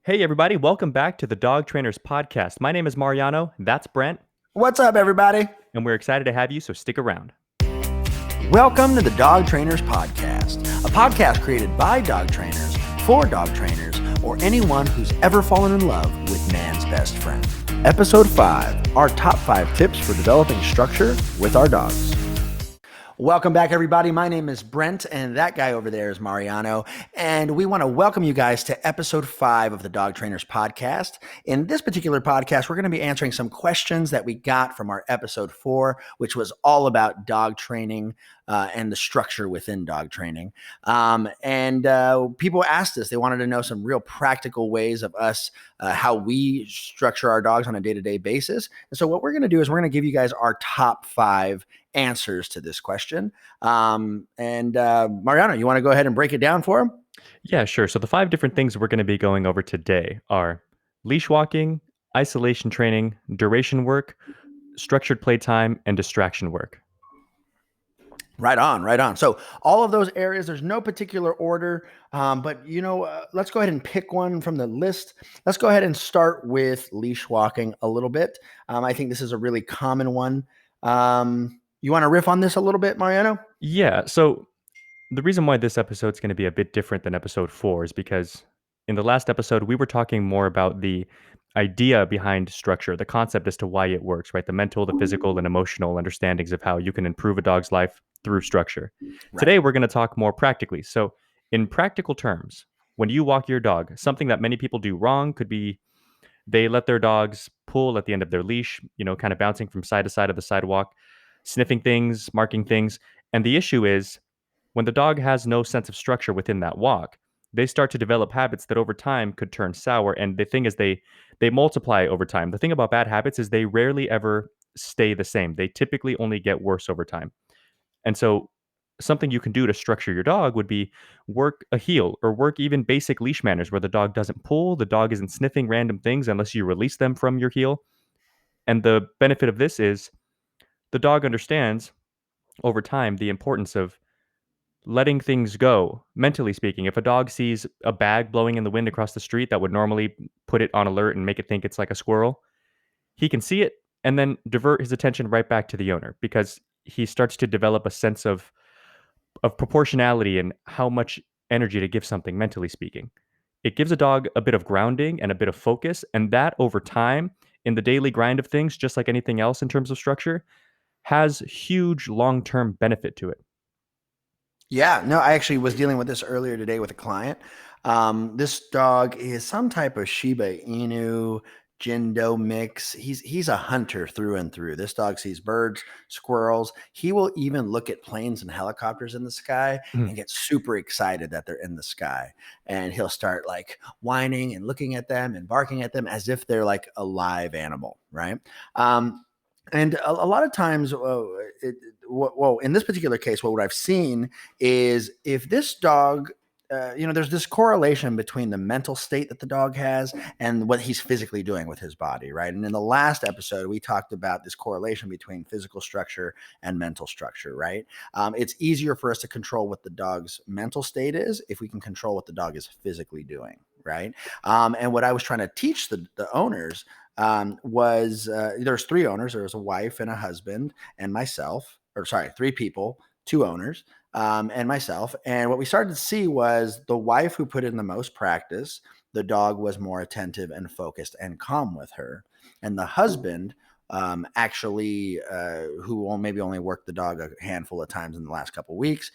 Hey, everybody, welcome back to the Dog Trainers Podcast. My name is Mariano, that's Brent, What's up, everybody? and we're excited to have you, so stick around. Welcome to the Dog Trainers Podcast, a podcast created by dog trainers, for dog trainers, or anyone who's ever fallen in love with man's best friend. Episode 5, our top 5 tips for developing structure with our dogs. Welcome back, everybody. My name is Brent, and that guy over there is Mariano. And we want to welcome you guys to episode 5 of the Dog Trainers Podcast. In this particular podcast, we're going to be answering some questions that we got from our episode 4, which was all about dog training and the structure within dog training. People asked us, they wanted to know some real practical ways of us, how we structure our dogs on a day-to-day basis. And so what we're going to do is we're going to give you guys our top 5 answers to this question. Mariano, you want to go ahead and break it down for him? Yeah, sure. So, the 5 different things we're going to be going over today are leash walking, isolation training, duration work, structured playtime, and distraction work. Right on, right on. So all of those areas, there's no particular order, but let's go ahead and pick one from the list. Let's go ahead and start with leash walking a little bit. I think this is a really common one. You want to riff on this a little bit, Mariano? Yeah, so the reason why this episode is going to be a bit different than episode 4 is because in the last episode, we were talking more about the idea behind structure, the concept as to why it works, right? The mental, the physical, and emotional understandings of how you can improve a dog's life through structure. Right. Today, we're going to talk more practically. So, in practical terms, when you walk your dog, something that many people do wrong could be they let their dogs pull at the end of their leash, kind of bouncing from side to side of the sidewalk, sniffing things, marking things. And the issue is when the dog has no sense of structure within that walk, they start to develop habits that over time could turn sour. And the thing is, they multiply over time. The thing about bad habits is they rarely ever stay the same. They typically only get worse over time. And so something you can do to structure your dog would be work a heel or work even basic leash manners where the dog doesn't pull, the dog isn't sniffing random things unless you release them from your heel. And the benefit of this is the dog understands over time the importance of letting things go. Mentally speaking, if a dog sees a bag blowing in the wind across the street that would normally put it on alert and make it think it's like a squirrel, he can see it and then divert his attention right back to the owner because he starts to develop a sense of proportionality and how much energy to give something mentally speaking. It gives a dog a bit of grounding and a bit of focus, and that over time in the daily grind of things, just like anything else in terms of structure, has huge long-term benefit to it. Yeah, no, I actually was dealing with this earlier today with a client. This dog is some type of Shiba Inu Jindo mix. He's a hunter through and through. This dog sees birds, squirrels. He will even look at planes and helicopters in the sky Mhm. and get super excited that they're in the sky. And he'll start like whining and looking at them and barking at them as if they're like a live animal, right? And a lot of times, well, in this particular case, what I've seen is if this dog, there's this correlation between the mental state that the dog has and what he's physically doing with his body, right? And in the last episode, we talked about this correlation between physical structure and mental structure, right? It's easier for us to control what the dog's mental state is if we can control what the dog is physically doing, right? And what I was trying to teach the owners was there's 3 owners. There was a wife and a husband and myself, or sorry, 3 people, 2 owners, and myself. And what we started to see was the wife who put in the most practice, the dog was more attentive and focused and calm with her. And the husband who maybe only worked the dog a handful of times in the last couple of weeks.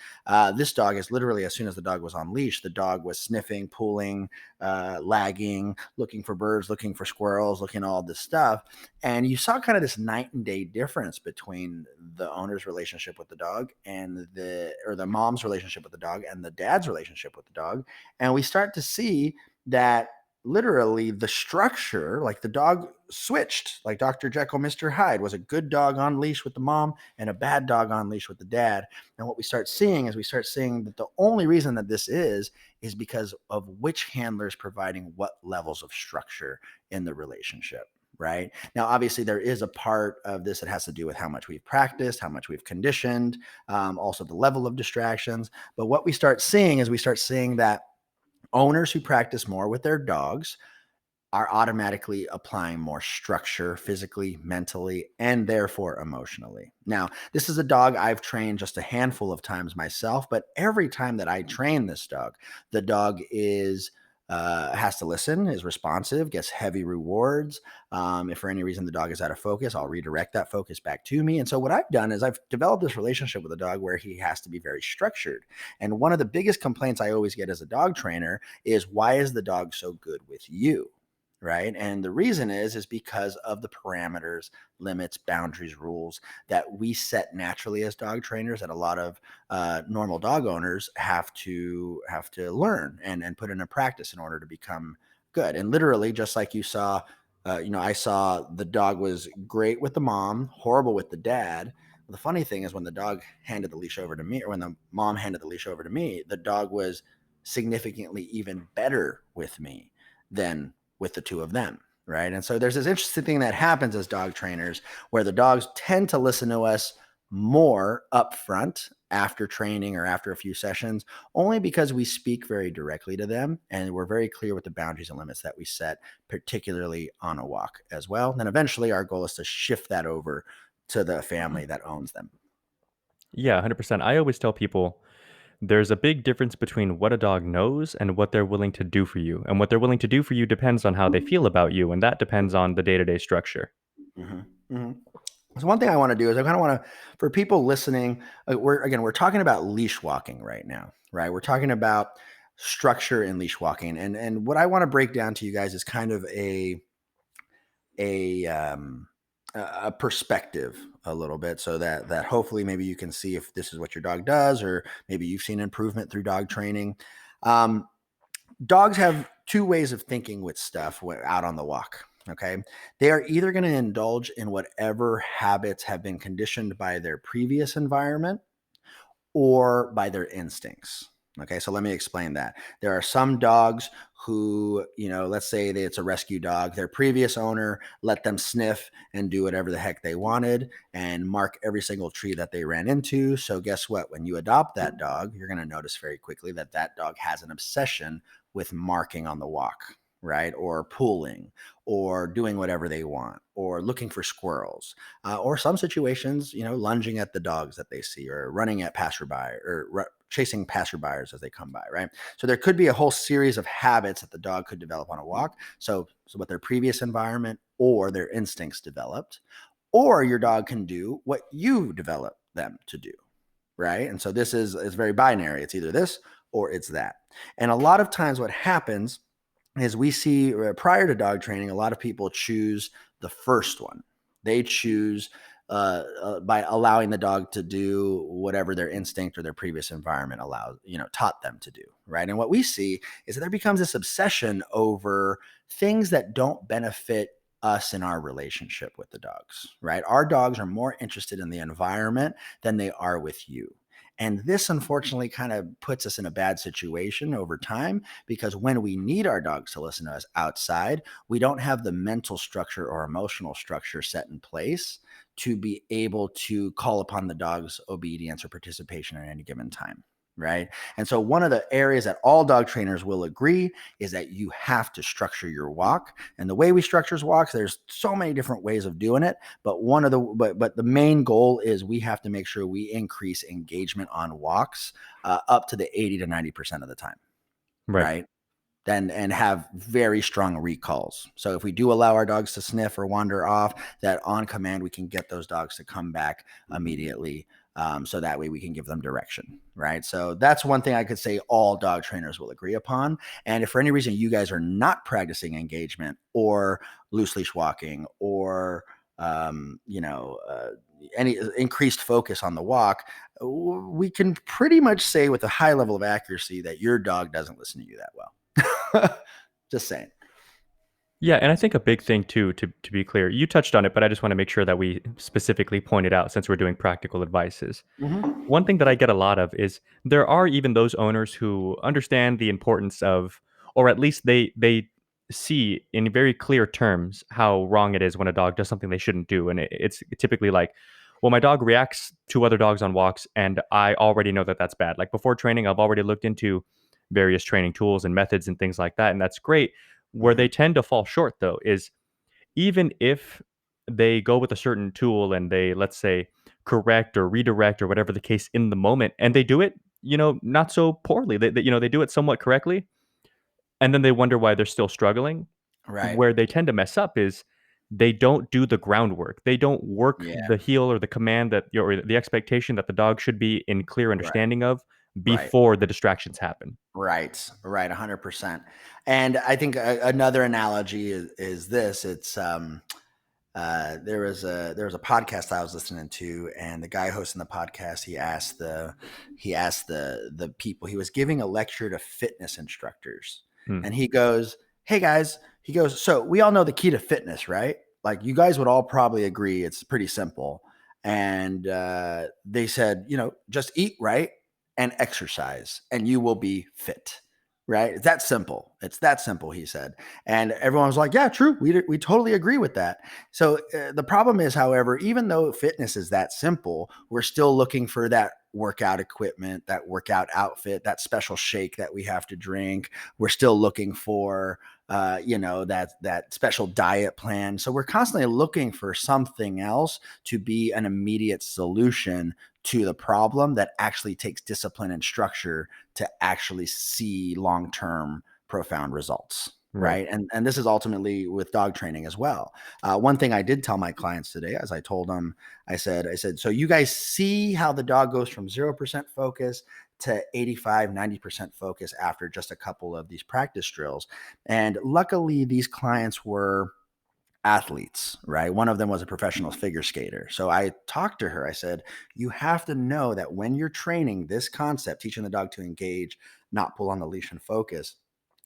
This dog is literally, as soon as the dog was on leash, the dog was sniffing, pulling, lagging, looking for birds, looking for squirrels, looking at all this stuff. And you saw kind of this night and day difference between the owner's relationship with the dog and the mom's relationship with the dog and the dad's relationship with the dog. And we start to see that literally the structure, like the dog switched, like Dr. Jekyll, Mr. Hyde was a good dog on leash with the mom and a bad dog on leash with the dad. And what we start seeing that the only reason that this is because of which handler is providing what levels of structure in the relationship. Right now, obviously, there is a part of this that has to do with how much we've practiced, how much we've conditioned, also the level of distractions. But what we start seeing is that owners who practice more with their dogs are automatically applying more structure physically, mentally, and therefore emotionally. Now, this is a dog I've trained just a handful of times myself, but every time that I train this dog, the dog is has to listen, is responsive, gets heavy rewards. If for any reason the dog is out of focus, I'll redirect that focus back to me. And so, what I've done is I've developed this relationship with a dog where he has to be very structured. And one of the biggest complaints I always get as a dog trainer is, why is the dog so good with you? Right. And the reason is because of the parameters, limits, boundaries, rules that we set naturally as dog trainers, that a lot of normal dog owners have to learn and put into practice in order to become good. And literally, just like you saw, I saw the dog was great with the mom, horrible with the dad. The funny thing is, when the dog handed the leash over to me, or when the mom handed the leash over to me, the dog was significantly even better with me than with the two of them. Right. And so there's this interesting thing that happens as dog trainers where the dogs tend to listen to us more upfront after training or after a few sessions, only because we speak very directly to them and we're very clear with the boundaries and limits that we set, particularly on a walk as well. Then eventually our goal is to shift that over to the family that owns them. Yeah, 100%. I always tell people there's a big difference between what a dog knows and what they're willing to do for you. And what they're willing to do for you depends on how they feel about you, and that depends on the day to day structure. Hmm. Hmm. So one thing I want to do is I kind of want to, for people listening, we're talking about leash walking right now, right? We're talking about structure in leash walking, and what I want to break down to you guys is kind of a um, a perspective a little bit, so that hopefully maybe you can see if this is what your dog does, or maybe you've seen improvement through dog training. Um, Dogs have two ways of thinking with stuff out on the walk. Okay. They are either going to indulge in whatever habits have been conditioned by their previous environment or by their instincts. Okay, so let me explain that. There are some dogs who, let's say that it's a rescue dog. Their previous owner let them sniff and do whatever the heck they wanted and mark every single tree that they ran into. So, guess what? When you adopt that dog, you're going to notice very quickly that that dog has an obsession with marking on the walk, right? Or pulling, or doing whatever they want, or looking for squirrels, or some situations, lunging at the dogs that they see, or running at passerby, or chasing passerbyers as they come by, right? So there could be a whole series of habits that the dog could develop on a walk. So what their previous environment or their instincts developed, or your dog can do what you develop them to do, right? And so this is very binary. It's either this or it's that. And a lot of times what happens is we see prior to dog training, a lot of people choose the first one. They choose by allowing the dog to do whatever their instinct or their previous environment taught them to do, right? And what we see is that there becomes this obsession over things that don't benefit us in our relationship with the dogs, right? Our dogs are more interested in the environment than they are with you. And this unfortunately kind of puts us in a bad situation over time, because when we need our dogs to listen to us outside, we don't have the mental structure or emotional structure set in place to be able to call upon the dog's obedience or participation at any given time. Right. And so, one of the areas that all dog trainers will agree is that you have to structure your walk. And the way we structure walks, there's so many different ways of doing it. But the main goal is we have to make sure we increase engagement on walks up to the 80 to 90% of the time. Right. Right. Then and have very strong recalls. So if we do allow our dogs to sniff or wander off, that on command we can get those dogs to come back immediately. So that way we can give them direction, right? So that's one thing I could say all dog trainers will agree upon. And if for any reason you guys are not practicing engagement or loose leash walking, or any increased focus on the walk, we can pretty much say with a high level of accuracy that your dog doesn't listen to you that well. Just saying. Yeah, and I think a big thing too, to be clear, you touched on it, but I just want to make sure that we specifically point it out since we're doing practical advices. Hmm. One thing that I get a lot of is there are even those owners who understand the importance of, or at least they see in very clear terms how wrong it is when a dog does something they shouldn't do, and it's typically like, well, my dog reacts to other dogs on walks, and I already know that that's bad. Like before training, I've already looked into various training tools and methods and things like that, and that's great. Where Hmm. they tend to fall short, though, is even if they go with a certain tool and they, let's say, correct or redirect or whatever the case in the moment, and they do it, not so poorly. They do it somewhat correctly, and then they wonder why they're still struggling. Right. Where they tend to mess up is they don't do the groundwork. They don't work Yeah. the heel or the command or the expectation that the dog should be in clear Right. understanding of Right. before the distractions happen. Right, right, 100%. And I think another analogy is this. It's there was a podcast I was listening to, and the guy hosting the podcast, he asked the people, he was giving a lecture to fitness instructors, Hmm. and he goes, "Hey guys," he goes, "So we all know the key to fitness, right? Like you guys would all probably agree it's pretty simple." And they said, just eat right and exercise, and you will be fit. Right? It's that simple. It's that simple, he said. And everyone was like, "Yeah, true. We totally agree with that." So the problem is, however, even though fitness is that simple, we're still looking for that workout equipment, that workout outfit, that special shake that we have to drink. We're still looking for, that special diet plan. So we're constantly looking for something else to be an immediate solution to the problem that actually takes discipline and structure to actually see long term profound results. Right. Right. And this is ultimately with dog training as well. One thing I did tell my clients today, as I told them, I said, so you guys see how the dog goes from 0% focus to 85, 90% focus after just a couple of these practice drills. And luckily, these clients were athletes, right? One of them was a professional figure skater. So I talked to her. I said, you have to know that when you're training this concept, teaching the dog to engage, not pull on the leash and focus,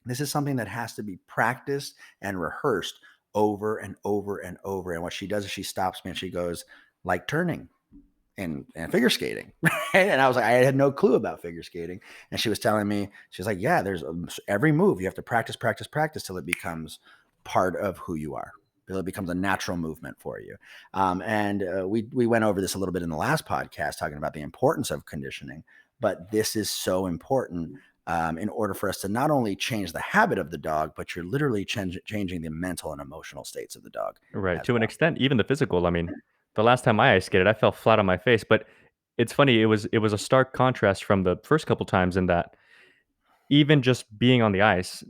this is something that has to be practiced and rehearsed over and over and over. And what she does is she stops me and she goes, like turning and figure skating. Right? And I was like, I had no clue about figure skating. And she was telling me, she was like, yeah, there's every move you have to practice, practice, practice till it becomes part of who you are. Till it becomes a natural movement for you. And we went over this a little bit in the last podcast, talking about the importance of conditioning. But this is so important in order for us to not only change the habit of the dog, but you're literally changing the mental and emotional states of the dog Right. as To an well. extent, even the physical. I mean, the last time I ice skated, I fell flat on my face. But it's funny. It was a stark contrast from the first couple times in that even just being on the ice,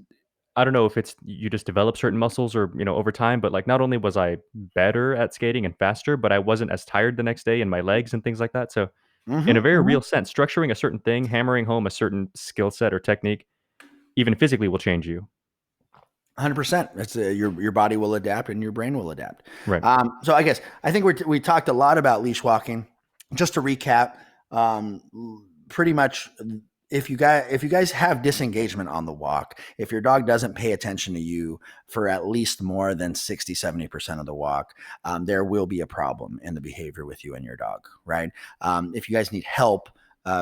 I don't know if it's you just develop certain muscles or, over time, but, like, not only was I better at skating and faster, but I wasn't as tired the next day in my legs and things like that. So, in a Hmm. very Hmm. real sense, structuring a certain thing, hammering home a certain skill set or technique, even physically will change you. 100%. It's your body will adapt and your brain will adapt. Right. So I think we talked a lot about leash walking. Just to recap, pretty much, if you guys have disengagement on the walk, if your dog doesn't pay attention to you for at least more than 60-70% of the walk, there will be a problem in the behavior with you and your dog. Right. If you guys need help,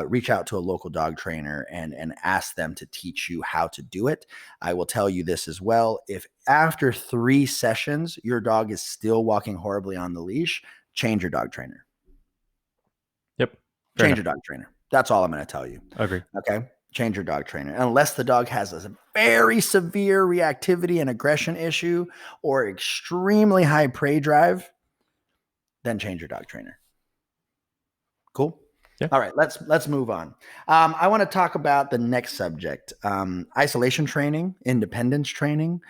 reach out to a local dog trainer and ask them to teach you how to do it. I will tell you this as well. If after 3 sessions your dog is still walking horribly on the leash, change your dog trainer. Yep. Fair Change enough. your dog trainer. That's all I'm going to tell you. Agree. Okay. Change your dog trainer. Unless the dog has a very severe reactivity and aggression issue or extremely high prey drive, then change your dog trainer. Cool. Yeah. All right, let's move on. I want to talk about the next subject: isolation training, independence training,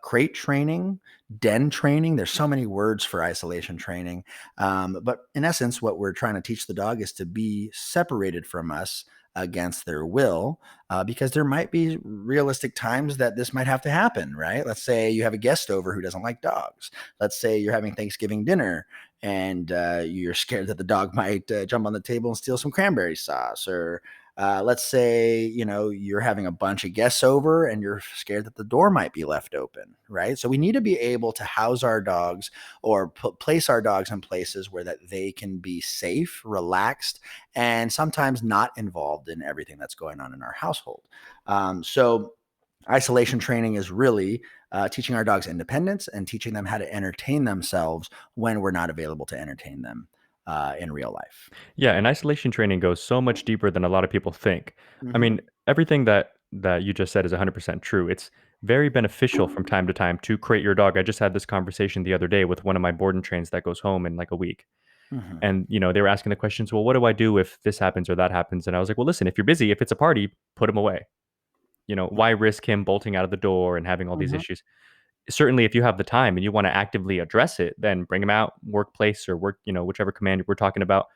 crate training, den training. There's so many words for isolation training, but in essence, what we're trying to teach the dog is to be separated from us against their will, because there might be realistic times that this might have to happen. Right? Let's say you have a guest over who doesn't like dogs. Let's say you're having Thanksgiving dinner and you're scared that the dog might jump on the table and steal some cranberry sauce, or let's say you're having a bunch of guests over and you're scared that the door might be left open. Right? So we need to be able to house our dogs or place our dogs in places where that they can be safe, relaxed, and sometimes not involved in everything that's going on in our household. So isolation training is really teaching our dogs independence and teaching them how to entertain themselves when we're not available to entertain them in real life. Yeah, and isolation training goes so much deeper than a lot of people think. I Hmm. mean, everything that you just said is 100% true. It's very beneficial from time to time to crate your dog. I just had this conversation the other day with one of my board and trains that goes home in like a week. Hmm. And, they were asking the questions, well, what do I do if this happens or that happens? And I was like, well, listen, if you're busy, if it's a party, put him away. Why risk him bolting out of the door and having all these Hmm. issues? Certainly, if you have the time and you want to actively address it, then bring him out, workplace or work, whichever command we're talking about.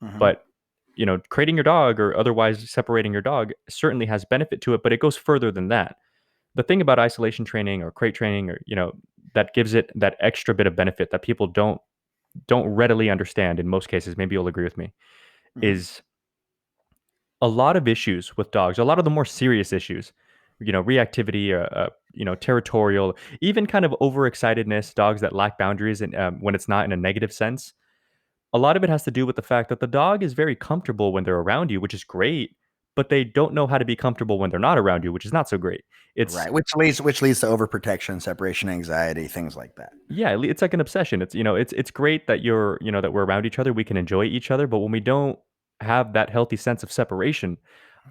Hmm. But, creating your dog or otherwise separating your dog certainly has benefit to it, but it goes further than that. The thing about isolation training or crate training or, that gives it that extra bit of benefit that people don't readily understand in most cases, maybe you'll agree with me, Hmm. is a lot of issues with dogs, a lot of the more serious issues, reactivity, territorial, even kind of overexcitedness, dogs that lack boundaries, and when it's not in a negative sense. A lot of it has to do with the fact that the dog is very comfortable when they're around you, which is great, but they don't know how to be comfortable when they're not around you, which is not so great. It's Right. Which leads to overprotection, separation anxiety, things like that. Yeah, it's like an obsession. It's great that that we're around each other, we can enjoy each other, but when we don't have that healthy sense of separation,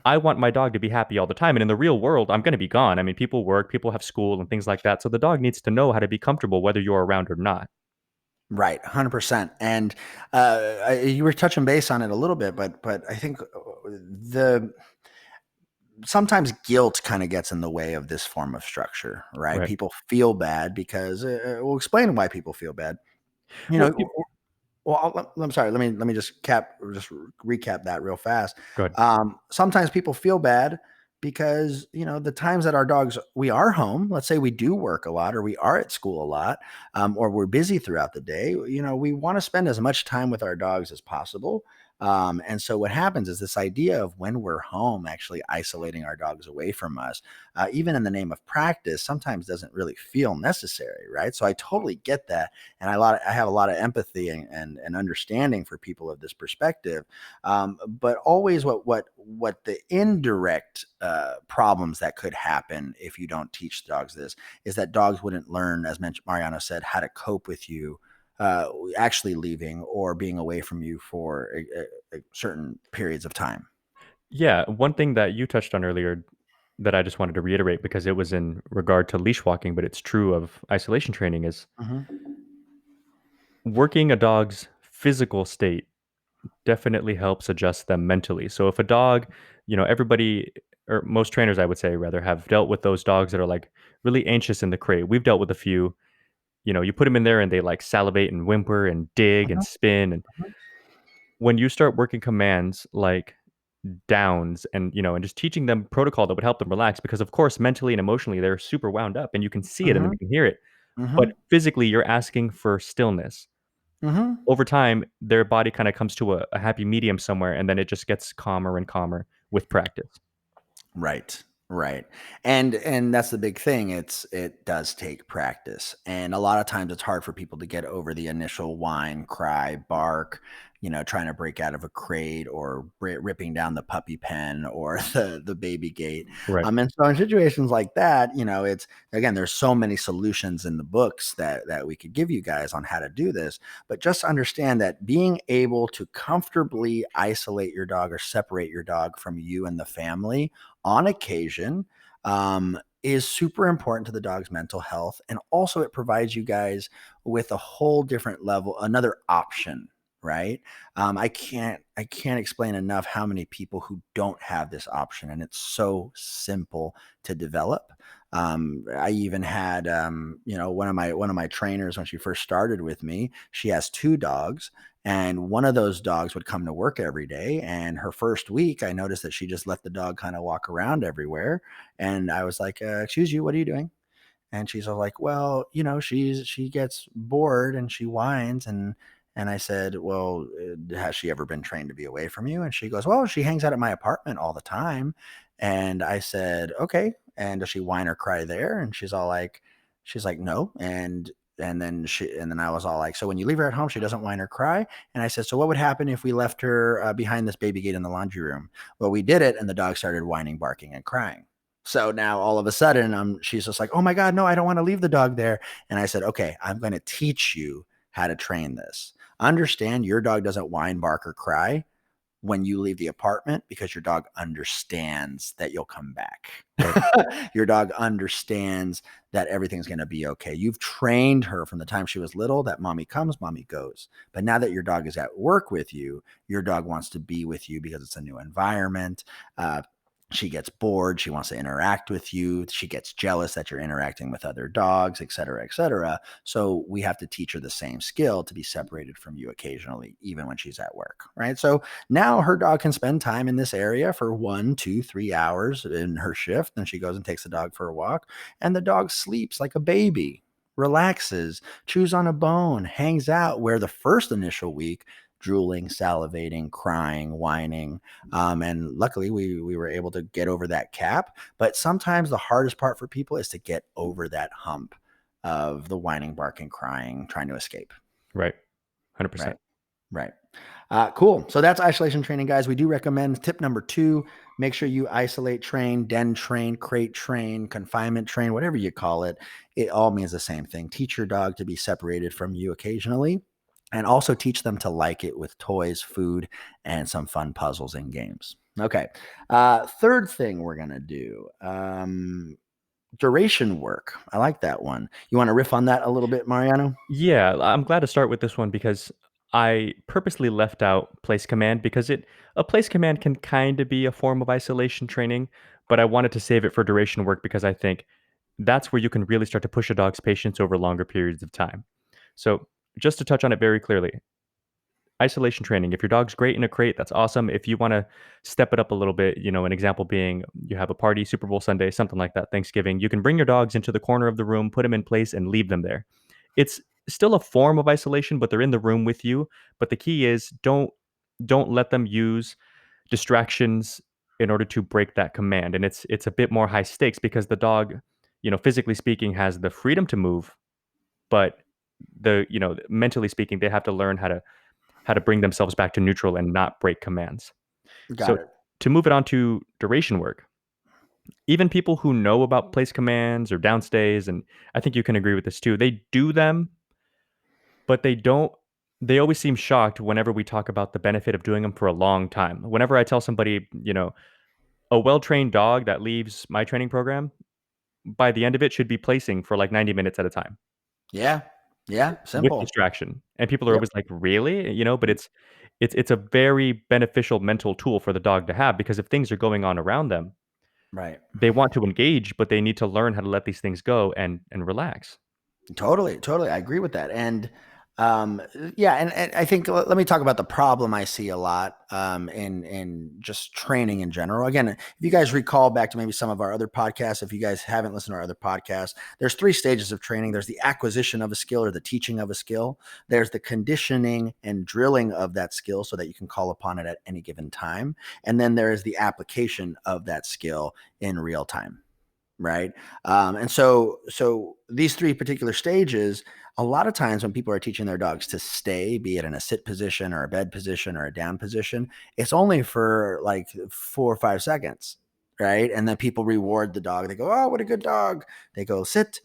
I want my dog to be happy all the time. And in the real world, I'm going to be gone. I mean, people work, people have school and things like that. So the dog needs to know how to be comfortable whether you're around or not. Right, 100%. And you were touching base on it a little bit, but I think the sometimes guilt kind of gets in the way of this form of structure, right? Right. People feel bad because we'll explain why people feel bad. You Well, know, well, I'm sorry. Let me just recap that real fast. go ahead. Sometimes people feel bad because the times that our dogs we are home. Let's say we do work a lot, or we are at school a lot, or we're busy throughout the day. We want to spend as much time with our dogs as possible. And so what happens is this idea of when we're home, actually isolating our dogs away from us, even in the name of practice, sometimes doesn't really feel necessary, right? So I totally get that, and I have a lot of empathy and understanding for people of this perspective. But always what the indirect problems that could happen if you don't teach dogs this is that dogs wouldn't learn, as Mariano said, how to cope with you actually leaving or being away from you for certain periods of time. Yeah. One thing that you touched on earlier that I just wanted to reiterate because it was in regard to leash walking, but it's true of isolation training is Hmm. working a dog's physical state definitely helps adjust them mentally. So if a dog, everybody or most trainers, I would say, rather, have dealt with those dogs that are like really anxious in the crate. We've dealt with a few. You put them in there and they like salivate and whimper and dig and spin. And when you start working commands like downs and just teaching them protocol that would help them relax, because of course, mentally and emotionally, they're super wound up and you can see it and Hmm. you can hear it. But Hmm. physically, you're asking for stillness. Hmm. Over time, their body kind of comes to a happy medium somewhere, and then it just gets calmer and calmer with practice. Right. Right. And that's the big thing. It does take practice. And a lot of times it's hard for people to get over the initial whine, cry, bark, trying to break out of a crate or ripping down the puppy pen or the baby gate. Right. And so in situations like that, it's again, there's so many solutions in the books that we could give you guys on how to do this. But just understand that being able to comfortably isolate your dog or separate your dog from you and the family on occasion is super important to the dog's mental health. And also, it provides you guys with a whole different level, another option. Right. I can't explain enough how many people who don't have this option, and it's so simple to develop. I even had, one of my trainers when she first started with me. She has two dogs, and one of those dogs would come to work every day. And her first week, I noticed that she just let the dog kind of walk around everywhere. And I was like, "Excuse you, what are you doing?" And she's all like, "Well, she gets bored and she whines." And I said, "Well, has she ever been trained to be away from you?" And she goes, "Well, she hangs out at my apartment all the time." And I said, "Okay. And does she whine or cry there?" And she's like, "No." And then I was all like, "So when you leave her at home, she doesn't whine or cry?" And I said, "So what would happen if we left her behind this baby gate in the laundry room?" Well, we did it, and the dog started whining, barking, and crying. So now all of a sudden, she's just like, "Oh my God, no, I don't want to leave the dog there." And I said, "Okay, I'm going to teach you how to train this. Understand your dog doesn't whine, bark, or cry when you leave the apartment because your dog understands that you'll come back. Right. Your dog understands that everything's going to be okay. You've trained her from the time she was little that mommy comes, mommy goes. But now that your dog is at work with you, your dog wants to be with you because it's a new environment. She gets bored. She wants to interact with you. She gets jealous that you're interacting with other dogs, et cetera, et cetera. So we have to teach her the same skill to be separated from you occasionally, even when she's at work, right? So now her dog can spend time in this area for 1, 2, 3 hours in her shift. Then she goes and takes the dog for a walk, and the dog sleeps like a baby, relaxes, chews on a bone, hangs out, where the first initial week, drooling, salivating, crying, whining. And luckily, we were able to get over that cap. But sometimes the hardest part for people is to get over that hump of the whining, barking, crying, trying to escape. Right. 100%. Right. Right. Cool. So that's isolation training, guys. We do recommend tip number 2, make sure you isolate train, den train, crate train, confinement train, whatever you call it. It all means the same thing. Teach your dog to be separated from you occasionally, and also teach them to like it with toys, food, and some fun puzzles and games. Okay. Third thing we're going to do, duration work. I like that one. You want to riff on that a little bit, Mariano? Yeah, I'm glad to start with this one because I purposely left out place command because a place command can kind of be a form of isolation training, but I wanted to save it for duration work because I think that's where you can really start to push a dog's patience over longer periods of time. So, just to touch on it very clearly, isolation training. If your dog's great in a crate, that's awesome. If you want to step it up a little bit, an example being you have a party, Super Bowl Sunday, something like that, Thanksgiving, you can bring your dogs into the corner of the room, put them in place, and leave them there. It's still a form of isolation, but they're in the room with you. But the key is don't let them use distractions in order to break that command. And it's a bit more high stakes because the dog, physically speaking, has the freedom to move, but mentally speaking, they have to learn how to bring themselves back to neutral and not break commands. Got So it. to move it on to duration work, even people who know about place commands or downstays, and I think you can agree with this too, they do them, but they always seem shocked whenever we talk about the benefit of doing them for a long time. Whenever I tell somebody, a well-trained dog that leaves my training program, by the end of it should be placing for like 90 minutes at a time Yeah. Yeah. with Simple. distraction. And people are Yep. always like, "Really?" But it's a very beneficial mental tool for the dog to have because if things are going on around them, Right. they want to engage, but they need to learn how to let these things go and relax. Totally, totally. I agree with that. And yeah, and I think let me talk about the problem I see a lot in just training in general. Again, if you guys recall back to maybe some of our other podcasts, if you guys haven't listened to our other podcasts, there's 3 stages of training. There's the acquisition of a skill or the teaching of a skill. There's the conditioning and drilling of that skill so that you can call upon it at any given time. And then there is the application of that skill in real time. Right. And so these 3 particular stages, a lot of times when people are teaching their dogs to stay, be it in a sit position or a bed position or a down position, it's only for like 4 or 5 seconds. Right. And then people reward the dog. They go, "Oh, what a good dog." They go sit.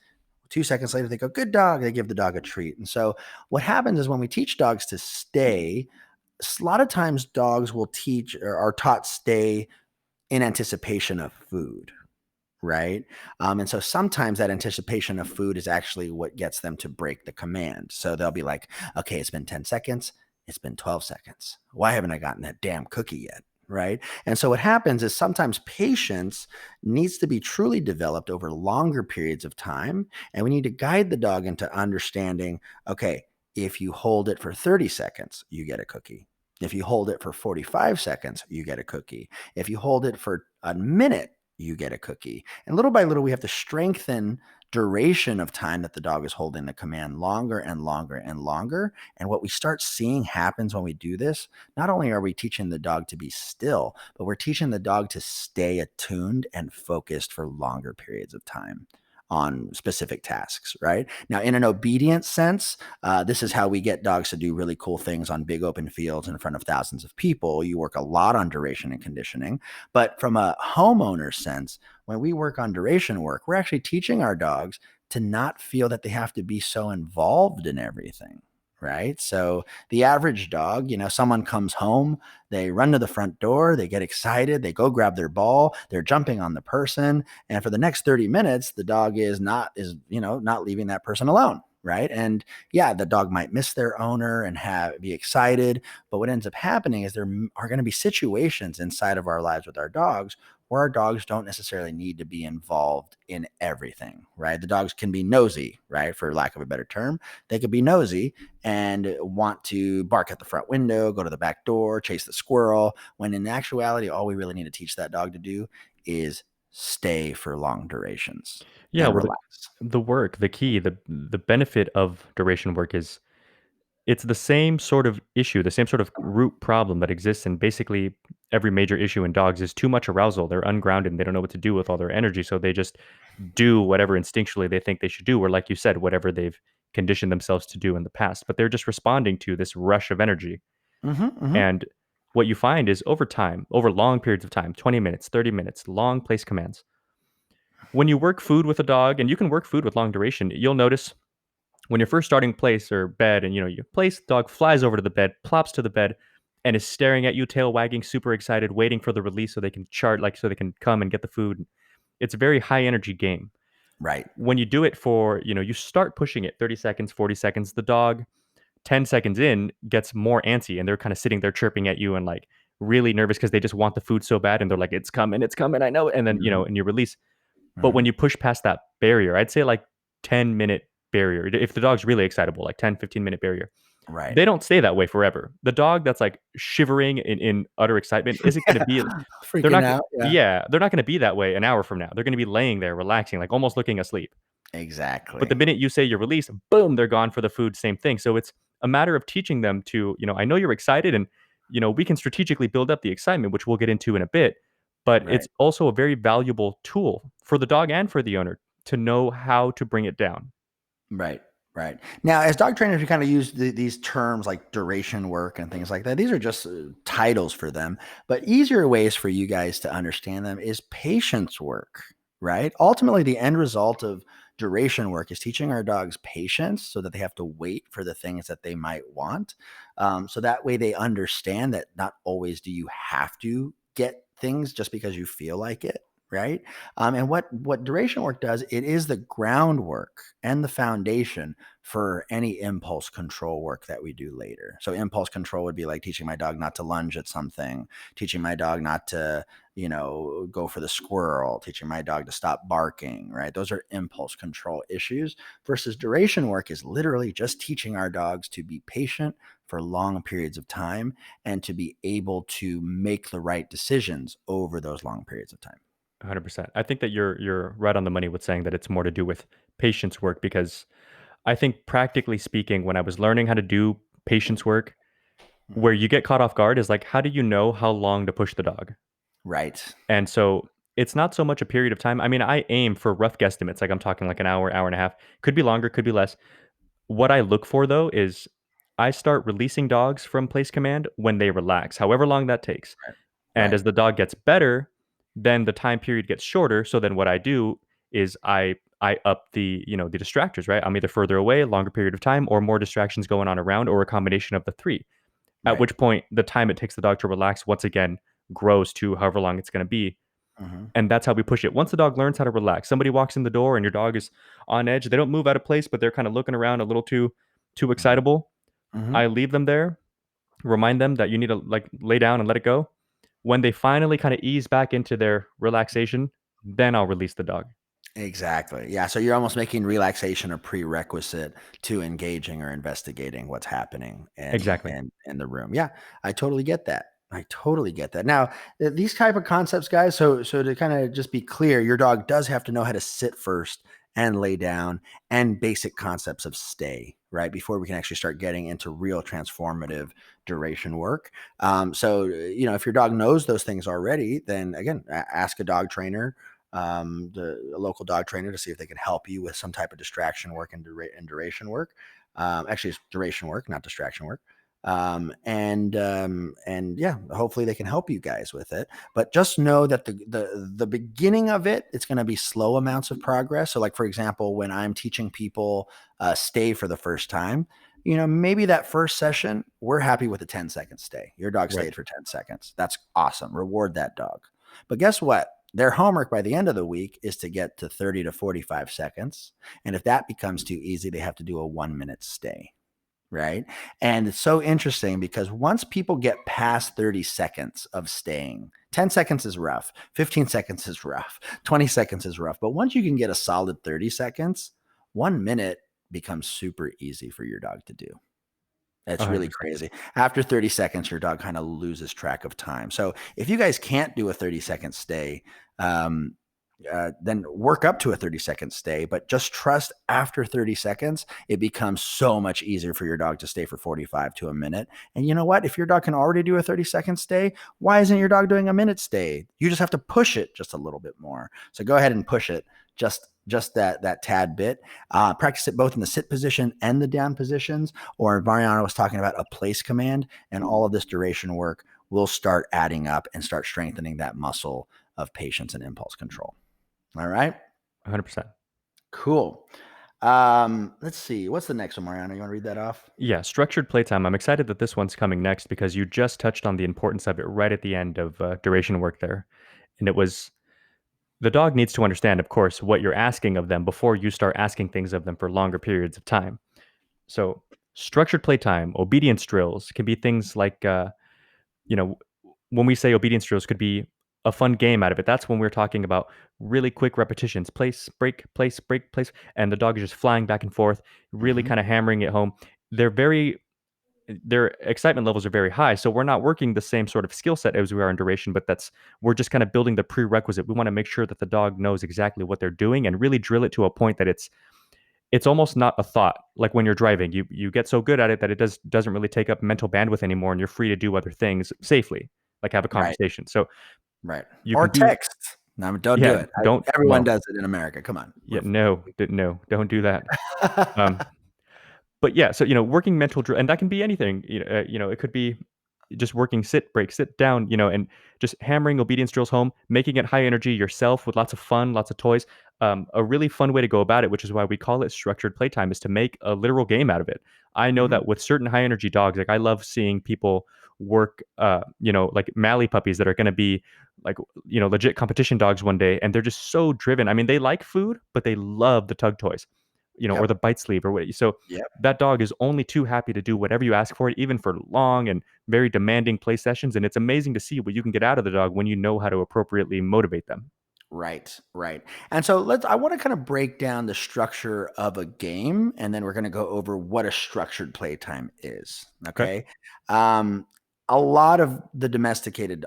2 seconds later, they go, "Good dog." They give the dog a treat. And so what happens is when we teach dogs to stay, a lot of times dogs will teach or are taught stay in anticipation of food. Right. And so sometimes that anticipation of food is actually what gets them to break the command. So they'll be like, "Okay, it's been 10 seconds. It's been 12 seconds. Why haven't I gotten that damn cookie yet?" Right. And so what happens is sometimes patience needs to be truly developed over longer periods of time. And we need to guide the dog into understanding, okay, if you hold it for 30 seconds, you get a cookie. If you hold it for 45 seconds, you get a cookie. If you hold it for a minute, you get a cookie. And little by little, we have to strengthen duration of time that the dog is holding the command longer and longer and longer. And what we start seeing happens when we do this, not only are we teaching the dog to be still, but we're teaching the dog to stay attuned and focused for longer periods of time on specific tasks, right? Now, in an obedience sense, this is how we get dogs to do really cool things on big open fields in front of thousands of people. You work a lot on duration and conditioning. But from a homeowner sense, when we work on duration work, we're actually teaching our dogs to not feel that they have to be so involved in everything, right? So the average dog, someone comes home, they run to the front door, they get excited, they go grab their ball, they're jumping on the person, and for the next 30 minutes, the dog is not leaving that person alone, right? And yeah, the dog might miss their owner and be excited, but what ends up happening is there are going to be situations inside of our lives with our dogs where our dogs don't necessarily need to be involved in everything, right? The dogs can be nosy, right? For lack of a better term, they could be nosy and want to bark at the front window, go to the back door, chase the squirrel, when in actuality, all we really need to teach that dog to do is stay for long durations Yeah, and well, relax. the work, the key, the benefit of duration work is it's the same sort of issue, the same sort of root problem that exists in basically every major issue in dogs is too much arousal. They're ungrounded and they don't know what to do with all their energy, so they just do whatever instinctually they think they should do, or like you said, whatever they've conditioned themselves to do in the past. But they're just responding to this rush of energy. Hmm. Hmm. And what you find is over time, over long periods of time, 20 minutes, 30 minutes, long place commands. When you work food with a dog, and you can work food with long duration, you'll notice when you're first starting place or bed and you place, the dog flies over to the bed, plops to the bed, and is staring at you, tail wagging, super excited, waiting for the release so they can chart, like so they can come and get the food. It's a very high energy game. Right. When you do it for, you start pushing it 30 seconds, 40 seconds, the dog 10 seconds in gets more antsy and they're kind of sitting there chirping at you and like really nervous because they just want the food so bad and they're like, it's coming, I know it. And then, Hmm. and you release. But Hmm. when you push past that barrier, I'd say like 10-minute barrier, if the dog's really excitable, like 10, 15-minute barrier, Right. they don't stay that way forever. The dog that's like shivering in utter excitement isn't going to Yeah. be, they're Freaking not, out. Yeah. yeah, they're not going to be that way an hour from now. They're going to be laying there relaxing, like almost looking asleep. But the Exactly. minute you say you're released, boom, they're gone for the food, same thing. So it's a matter of teaching them to, I know you're excited and, we can strategically build up the excitement, which we'll get into in a bit. But it's Right. also a very valuable tool for the dog and for the owner to know how to bring it down. Right. Right. Now, as dog trainers, we kind of use these terms like duration work and things like that. These are just titles for them, but easier ways for you guys to understand them is patience work, right? Ultimately, the end result of duration work is teaching our dogs patience so that they have to wait for the things that they might want. So that way they understand that not always do you have to get things just because you feel like it. Right. And what duration work does, it is the groundwork and the foundation for any impulse control work that we do later. So impulse control would be like teaching my dog not to lunge at something, teaching my dog not to, go for the squirrel, teaching my dog to stop barking, right? Those are impulse control issues versus duration work is literally just teaching our dogs to be patient for long periods of time and to be able to make the right decisions over those long periods of time. 100%. I think that you're right on the money with saying that it's more to do with patience work because I think practically speaking, when I was learning how to do patience work, where Mhm. you get caught off guard is like, how do you know how long to push the dog? Right. And so it's not so much a period of time. I mean, I aim for rough guesstimates, like I'm talking like an hour, hour and a half. Could be longer, could be less. What I look for though is I start releasing dogs from place command when they relax, however long that takes. Right. And Right. as the dog gets better, then the time period gets shorter. So then what I do is I up the distractors, right? I'm either further away, longer period of time, or more distractions going on around, or a combination of the three. At Right. which point the time it takes the dog to relax once again grows to however long it's going to be. Mhm. And that's how we push it. Once the dog learns how to relax, somebody walks in the door and your dog is on edge. They don't move out of place, but they're kind of looking around a little too Mhm. excitable. Mhm. I leave them there, remind them that you need to like lay down and let it go. When they finally kind of ease back into their relaxation, then I'll release the dog. Exactly. Yeah. So you're almost making relaxation a prerequisite to engaging or investigating what's happening in Exactly. in the room. Yeah, I totally get that. I totally get that. Now, these type of concepts, guys. So to kind of just be clear, your dog does have to know how to sit first and lay down, and basic concepts of stay, right? Before we can actually start getting into real transformative duration work. So if your dog knows those things already, then again, ask a dog trainer, a local dog trainer, to see if they can help you with some type of distraction work and duration work. Actually, it's duration work, not distraction work. And yeah, hopefully they can help you guys with it. But just know that the beginning of it's going to be slow amounts of progress. So, like for example, when I'm teaching people stay for the first time, maybe that first session, we're happy with a 10-second stay. Your dog Right. stayed for 10 seconds. That's awesome. Reward that dog. But guess what? Their homework by the end of the week is to get to 30 to 45 seconds. And if that becomes too easy, they have to do a 1-minute stay. Right. And it's so interesting because once people get past 30 seconds of staying, 10 seconds is rough, 15 seconds is rough, 20 seconds is rough. But once you can get a solid 30 seconds, 1 minute becomes super easy for your dog to do. It's really 100%. crazy. After 30 seconds, your dog kind of loses track of time. So if you guys can't do a 30-second stay, um, then work up to a 30-second stay, but just trust after 30 seconds, it becomes so much easier for your dog to stay for 45 to a minute. And you know what? If your dog can already do a 30-second stay, why isn't your dog doing a minute stay? You just have to push it just a little bit more. So go ahead and push it just that tad bit. Practice it both in the sit position and the down positions, or Mariano was talking about a place command, and all of this duration work will start adding up and start strengthening that muscle of patience and impulse control. All right. 100%. Cool. Let's see. What's the next one, Mariano? You want to read that off? Yeah, structured playtime. I'm excited that this one's coming next because you just touched on the importance of it right at the end of duration work there. And it was the dog needs to understand, of course, what you're asking of them before you start asking things of them for longer periods of time. So, structured playtime, obedience drills can be things like, you know, when we say obedience drills could be a fun game out of it. That's when we're talking about really quick repetitions, place, break, place, and the dog is just flying back and forth, really Mm-hmm. kind of hammering it home. They're very their excitement levels are very high. So we're not working the same sort of skill set as we are in duration, but we're just kind of building the prerequisite. We want to make sure that the dog knows exactly what they're doing and really drill it to a point that it's almost not a thought. Like when you're driving, you get so good at it that it doesn't really take up mental bandwidth anymore, and you're free to do other things safely, like have a Right. conversation. So Right. you Or can do text. No, don't do yeah, it. don't Everyone well, does it in America. Come on. yeah, no, don't do that. Um, but yeah, so working mental drill, and that can be anything. It could be just working sit, break, sit down, and just hammering obedience drills home, making it high energy yourself with lots of fun, lots of toys. A really fun way to go about it, which is why we call it structured playtime, is to make a literal game out of it. I know Mhm. that with certain high energy dogs, like I love seeing people work, like Mally puppies that are going to be like, legit competition dogs one day, and they're just so driven. I mean, they like food, but they love the tug toys, or Yep. the bite sleeve or what. So Yep. that dog is only too happy to do whatever you ask for it, even for long and very demanding play sessions. And it's amazing to see what you can get out of the dog when you know how to appropriately motivate them. Right, right. And so I want to kind of break down the structure of a game, and then we're going to go over what a structured playtime is. Okay. Okay. A lot of domesticated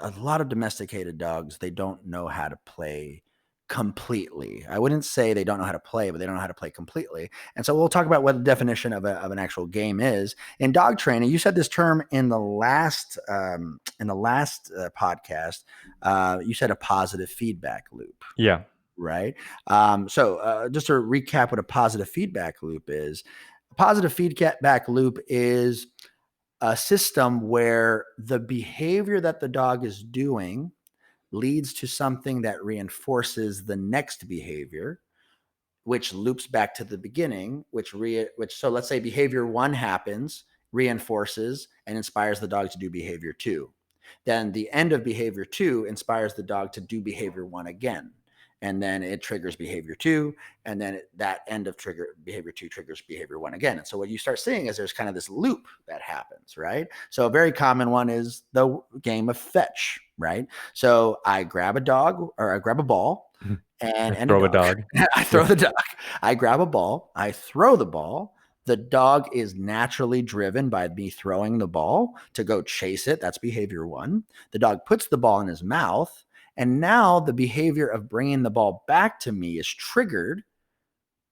dogs, they don't know how to play completely. I wouldn't say they don't know how to play, but they don't know how to play completely. And so we'll talk about what the definition of an actual game is. In dog training, you said this term in the last podcast. You said a positive feedback loop, Yeah. right? So just to recap what a positive feedback loop is, a positive feedback loop is a system where the behavior that the dog is doing leads to something that reinforces the next behavior, which loops back to the beginning, which so let's say behavior one happens, reinforces and inspires the dog to do behavior two. Then the end of behavior two inspires the dog to do behavior one again. And then it triggers behavior two. And then that end of trigger behavior two triggers behavior one again. And so what you start seeing is there's kind of this loop that happens, right? So a very common one is the game of fetch, right? So I grab a dog or I grab a ball and a Throw a dog. dog. I Yeah. throw the dog. I grab a ball. I throw the ball. The dog is naturally driven by me throwing the ball to go chase it. That's behavior one. The dog puts the ball in his mouth. And now the behavior of bringing the ball back to me is triggered,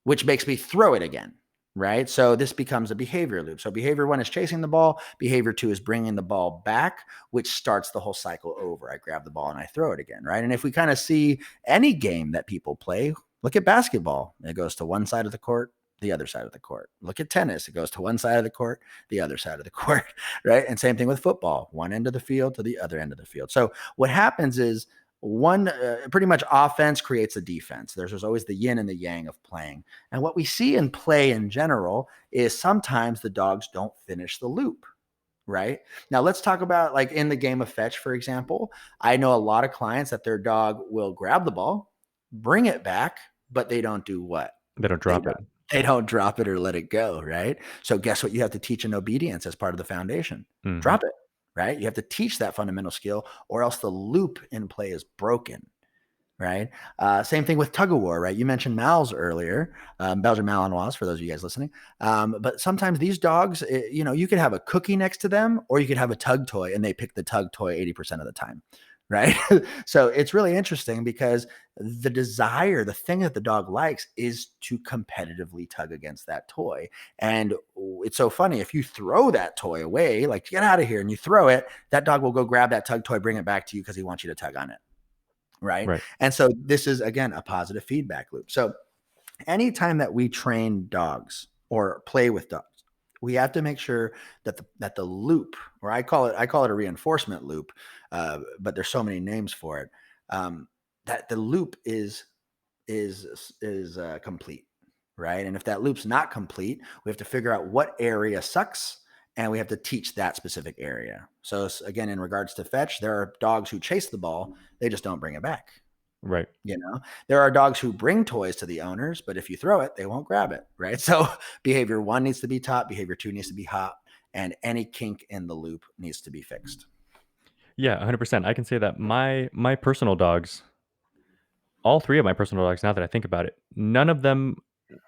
which makes me throw it again. Right. So this becomes a behavior loop. So behavior one is chasing the ball. Behavior two is bringing the ball back, which starts the whole cycle over. I grab the ball and I throw it again. Right. And if we kind of see any game that people play, look at basketball. It goes to one side of the court, the other side of the court. Look at tennis. It goes to one side of the court, the other side of the court. Right. And same thing with football, one end of the field to the other end of the field. So what happens is one pretty much offense creates a defense. There's always the yin and the yang of playing. And what we see in play in general is sometimes the dogs don't finish the loop. Right now, let's talk about like in the game of fetch, for example. I know a lot of clients that their dog will grab the ball, bring it back, but they don't do what? They don't They drop don't it. they don't drop it or let it go, right? So guess what you have to teach in obedience as part of the foundation? Hmm. Drop it, right? You have to teach that fundamental skill or else the loop in play is broken, right? Same thing with tug of war, right? You mentioned Mals earlier, Belgian Malinois, for those of you guys listening. But sometimes these dogs, you could have a cookie next to them, or you could have a tug toy, and they pick the tug toy 80% of the time, right? So it's really interesting because the desire, the thing that the dog likes, is to competitively tug against that toy. And it's so funny if you throw that toy away, like get out of here, and you throw it, that dog will go grab that tug toy, bring it back to you because he wants you to tug on it. Right. Right. And so this is, again, a positive feedback loop. So anytime that we train dogs or play with dogs, we have to make sure that the loop, or I call it a reinforcement loop, but there's so many names for it, that the loop is complete, right? And if that loop's not complete, we have to figure out what area sucks, and we have to teach that specific area. So again, in regards to fetch, there are dogs who chase the ball, they just don't bring it back. Right. There are dogs who bring toys to the owners, but if you throw it, they won't grab it, right? So behavior 1 needs to be taught, behavior 2 needs to be hot, and any kink in the loop needs to be fixed. Yeah, 100%. I can say that my personal dogs, all three of my personal dogs, now that I think about it, none of them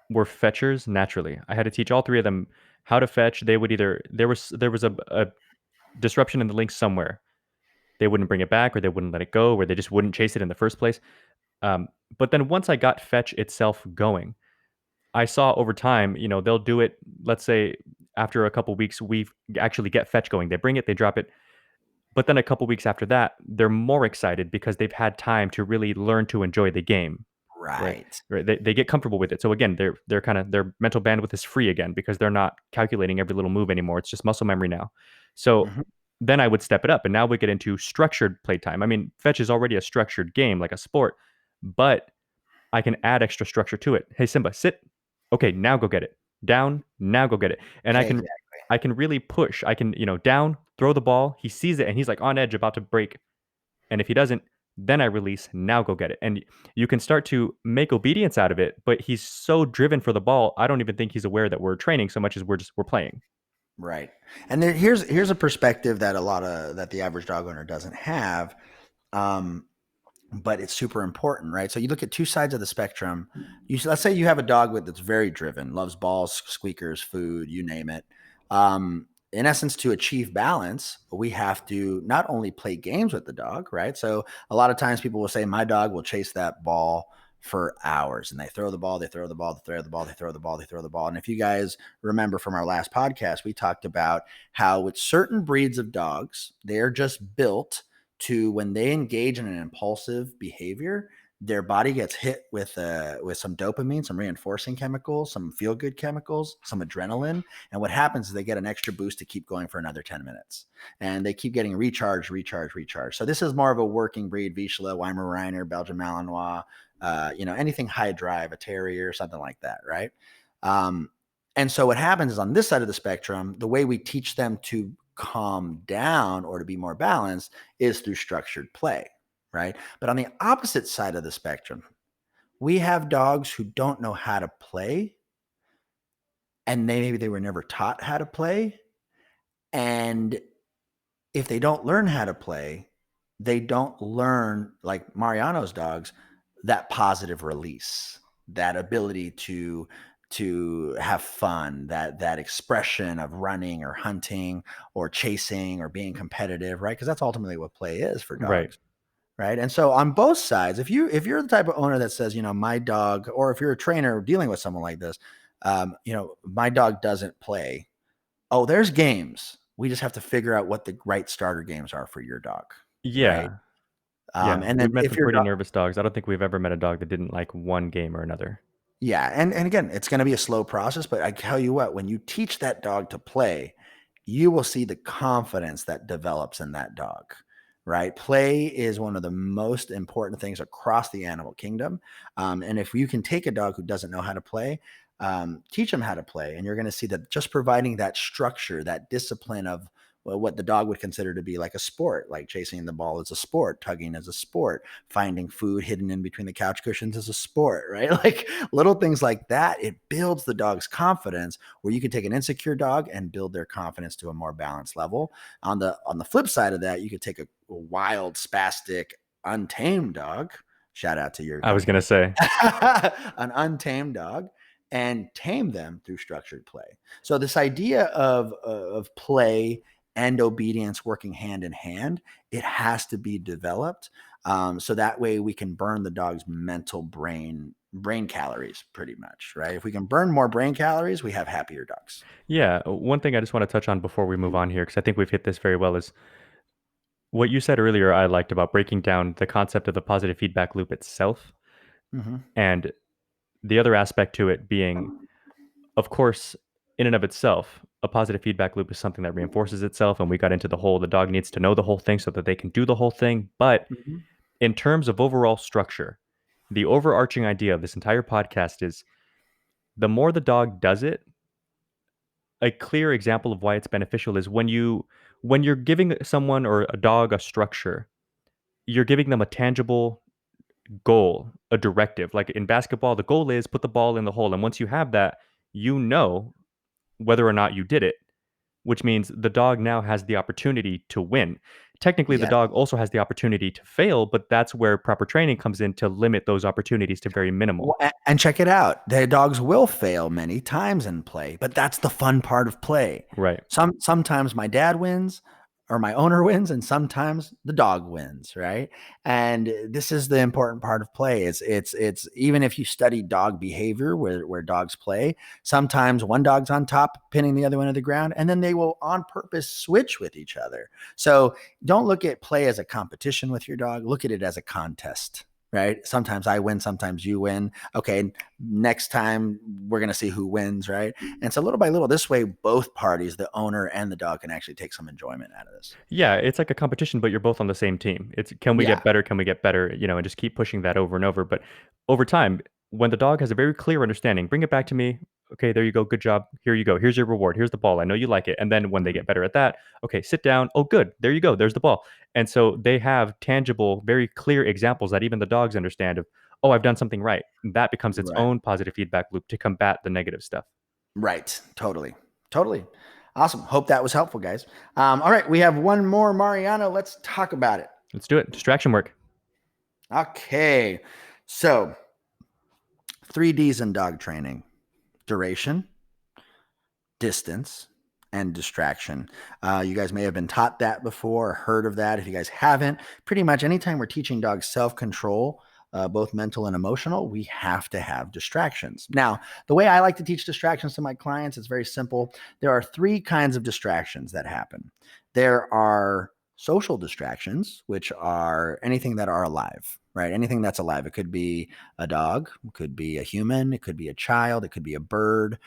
were fetchers naturally. I had to teach all three of them how to fetch. They would either there was a disruption in the link somewhere. They wouldn't bring it back, or they wouldn't let it go, or they just wouldn't chase it in the first place. But then once I got fetch itself going, I saw over time, they'll do it. Let's say after a couple weeks, we actually get fetch going. They bring it, they drop it. But then a couple weeks after that, they're more excited because they've had time to really learn to enjoy the game. Right. Right. Right. They get comfortable with it. So again, they're kind of their mental bandwidth is free again because they're not calculating every little move anymore. It's just muscle memory now. So Mhm. then I would step it up, and now we get into structured playtime. I mean, fetch is already a structured game, like a sport, but I can add extra structure to it. Hey Simba, sit. Okay, now go get it. Down, now go get it. And I can Exactly. I can really push. I can, down, throw the ball. He sees it and he's like on edge about to break. And if he doesn't, then I release, now go get it. And you can start to make obedience out of it, but he's so driven for the ball, I don't even think he's aware that we're training so much as we're playing. Right. And here's a perspective that that the average dog owner doesn't have. Um, but it's super important, right? So you look at two sides of the spectrum. Let's say you have a dog that's very driven, loves balls, squeakers, food, you name it. In essence, to achieve balance, we have to not only play games with the dog, right? So a lot of times people will say, my dog will chase that ball for hours, and they throw the ball, they throw the ball, they throw the ball, they throw the ball, they throw the ball. And if you guys remember from our last podcast, we talked about how with certain breeds of dogs, they're just built to, when they engage in an impulsive behavior, their body gets hit with some dopamine, some reinforcing chemicals, some feel good chemicals, some adrenaline, and what happens is they get an extra boost to keep going for another 10 minutes, and they keep getting recharged, recharged, recharged. So this is more of a working breed: Vizsla, Weimaraner, Belgian Malinois, anything high drive, a terrier, something like that, right? Um, and so what happens is, on this side of the spectrum, the way we teach them to calm down or to be more balanced is through structured play, right? But on the opposite side of the spectrum, we have dogs who don't know how to play, and maybe they were never taught how to play. And if they don't learn how to play, they don't learn, like Mariano's dogs, that positive release, that ability to have fun, that expression of running or hunting or chasing or being competitive, right? Because that's ultimately what play is for Right. dogs. Right. And so on both sides, if you're the type of owner that says, my dog, or if you're a trainer dealing with someone like this, my dog doesn't play. Oh, there's games. We just have to figure out what the right starter games are for your dog. Right. Yeah. Yeah. And We've then met if some your pretty dog, nervous dogs. I don't think we've ever met a dog that didn't like one game or another. yeah. And again, it's going to be a slow process, but I tell you what, when you teach that dog to play, you will see the confidence that develops in that dog. right? Play is one of the most important things across the animal kingdom. And if you can take a dog who doesn't know how to play, teach them how to play, and you're going to see that just providing that structure, that discipline of, well, what the dog would consider to be like a sport, like chasing the ball is a sport, tugging is a sport, finding food hidden in between the couch cushions is a sport, right? Like little things like that, it builds the dog's confidence, where you can take an insecure dog and build their confidence to a more balanced level. On the flip side of that, you could take a wild, spastic, untamed dog. Shout out to your I was dog, going to say, an untamed dog, and tame them through structured play. So this idea of play and obedience working hand in hand, it has to be developed. So that way we can burn the dog's mental brain calories pretty much, right? If we can burn more brain calories, we have happier dogs. yeah, one thing I just want to touch on before we move on here, because I think we've hit this very well, is what you said earlier. I liked about breaking down the concept of the positive feedback loop itself, Mm-hmm. and the other aspect to it being, of course, in and of itself, a positive feedback loop is something that reinforces itself. And we got into the whole, the dog needs to know the whole thing so that they can do the whole thing. But Mm-hmm. in terms of overall structure, the overarching idea of this entire podcast is the more the dog does it, a clear example of why it's beneficial is when you're giving someone or a dog a structure, you're giving them a tangible goal, a directive. Like in basketball, the goal is put the ball in the hole. And once you have that, you know whether or not you did it, which means the dog now has the opportunity to win. Technically, the Yes. dog also has the opportunity to fail, but that's where proper training comes in to limit those opportunities to very minimal. And check it out. The dogs will fail many times in play, but that's the fun part of play. Right. Sometimes my dad wins or my owner wins, and sometimes the dog wins, right? And this is the important part of play. It's even if you study dog behavior where dogs play, sometimes one dog's on top pinning the other one to the ground, and then they will on purpose switch with each other. So don't look at play as a competition with your dog. Look at it as a contest. Right. Sometimes I win, sometimes you win. Okay. Next time we're going to see who wins. Right. And so little by little, this way, both parties, the owner and the dog, can actually take some enjoyment out of this. Yeah, it's like a competition, but you're both on the same team. It's can we Yeah. get better? Can we get better? And just keep pushing that over and over. But over time, when the dog has a very clear understanding, bring it back to me. Okay, there you go. Good job. Here you go. Here's your reward. Here's the ball. I know you like it. And then when they Mhm. get better at that, okay, sit down. Oh, good. There you go. There's the ball. And so they have tangible, very clear examples that even the dogs understand of, oh, I've done something right. And that becomes its Right. own positive feedback loop to combat the negative stuff. Right. Totally. Totally. Awesome. Hope that was helpful, guys. All right. We have one more, Mariano. Let's talk about it. Let's do it. Distraction work. Okay. So 3Ds in dog training: duration, distance, and distraction. You guys may have been taught that before or heard of that. If you guys haven't, pretty much anytime we're teaching dogs self-control, both mental and emotional, we have to have distractions. Now, the way I like to teach distractions to my clients is very simple. There are three kinds of distractions that happen. There are social distractions, which are anything that are alive, right? Anything that's alive. It could be a dog, it could be a human, it could be a child, it could be a bird,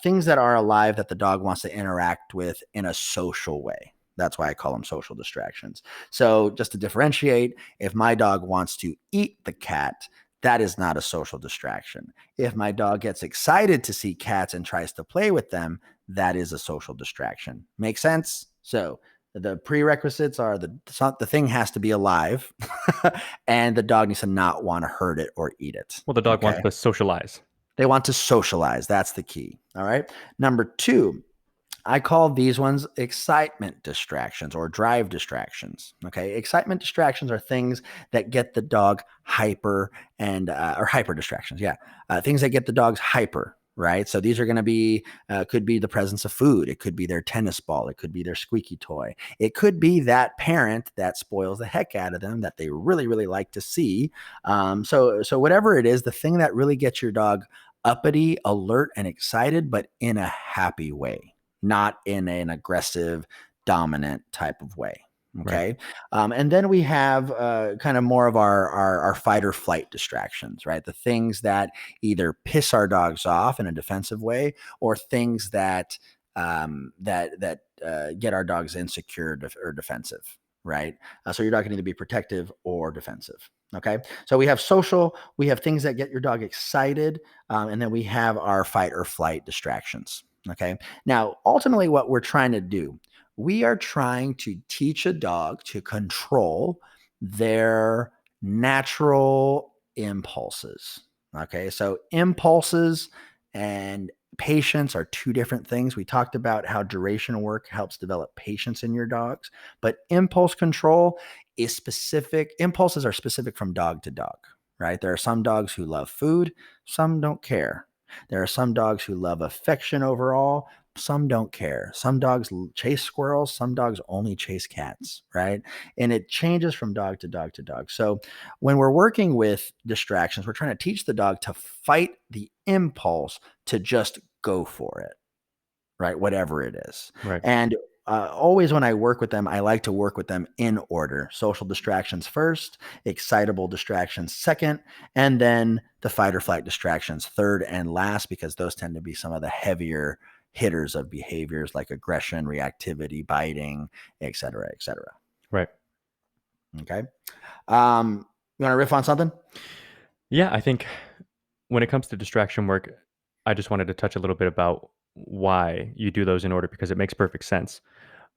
things that are alive that the dog wants to interact with in a social way. That's why I call them social distractions. So, just to differentiate, if my dog wants to eat the cat, that is not a social distraction. If my dog gets excited to see cats and tries to play with them, that is a social distraction. Make sense? So, the prerequisites are the thing has to be alive and the dog needs to not want to hurt it or eat it. Well, the dog wants Okay. to socialize. They want to socialize. That's the key. All right. Number two, I call these ones excitement distractions or drive distractions. Okay. Excitement distractions are things that get the dog hyper or hyper distractions. Yeah. Things that get the dogs hyper. Right. So these are going to be, could be the presence of food. It could be their tennis ball. It could be their squeaky toy. It could be that parent that spoils the heck out of them that they really, really like to see. So whatever it is, the thing that really gets your dog uppity, alert, and excited, but in a happy way, not in an aggressive, dominant type of way. Right. Okay. And then we have kind of more of our fight or flight distractions, right? The things that either piss our dogs off in a defensive way or things that get our dogs insecure or defensive. right? So your dog can either be protective or defensive. Okay. So we have social, we have things that get your dog excited, and then we have our fight or flight distractions. Okay. Now, ultimately, what we're trying to do, we are trying to teach a dog to control their natural impulses. Okay. So impulses and patience are two different things. We talked about how duration work helps develop patience in your dogs, but impulse control is specific. Impulses are specific from dog to dog, right? There are some dogs who love food, some don't care. There are some dogs who love affection overall, some don't care. Some dogs chase squirrels, some dogs only chase cats, right? And it changes from dog to dog to dog. So when we're working with distractions, we're trying to teach the dog to fight the impulse to just go for it, right? Whatever it is. Right. And always when I work with them, I like to work with them in order. Social distractions first, excitable distractions second, and then the fight or flight distractions third and last, because those tend to be some of the heavier hitters of behaviors like aggression, reactivity, biting, et cetera, et cetera. Right. Okay. You want to riff on something? Yeah, I think when it comes to distraction work, I just wanted to touch a little bit about why you do those in order because it makes perfect sense.